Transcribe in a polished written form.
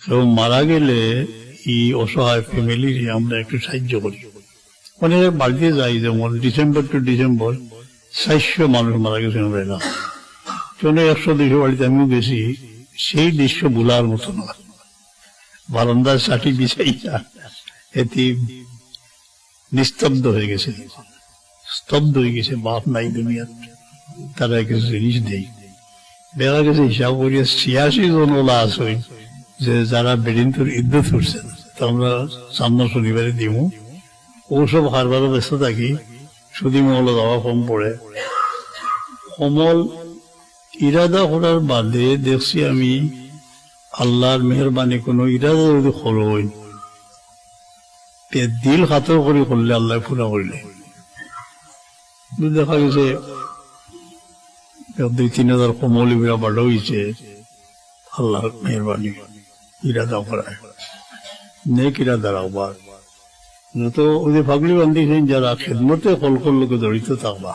কেউ মারা গেলে এই অসহায় ফ্যামিলি আমরা একটু সাহায্য করি। অনেক বাড়িতে যাই, যেমন ডিসেম্বর টু ডিসেম্বর 400 মানুষ মারা গেছে আমরা এলাম, 100-200 বাড়িতে আমিও গেছি। সেই দৃশ্য ভুলার মতো না। বারান্দার সাথী বিছাইয়া এতে নিস্তব্ধ হয়ে গেছে, স্তব্ধ হয়ে গেছে, বাপ নাই দুনিয়ার। তারা কিছু জিনিস দেই, দেখা গেছে হিসাব করিয়া 86 জন ওলা আছে যে যারা বেদিনপুর ইদ্যুৎ করছে, তো আমরা সামনে শনিবারে দিব। ওসব হারবারও ব্যস্ত থাকি, শুধু মহল যাওয়া কম পড়ে। কমল ইরাদা করার বাদে দেখছি আমি আল্লাহর মেহরবানি কোনো ইরাদা যদি করই, দিল খাতর করে করলে আল্লাহ পুরা করলে। দেখা গেছে 2-3 হাজার কমল এগুলা বাড়া হয়েছে আল্লাহর মেহরবানি। ইরাদা করায় নেক ইরাদা রাখবার, তো ওই যে ফাগলি বান্ধিছেন যারা খেদমতে কল লোকে জড়িত থাকবা।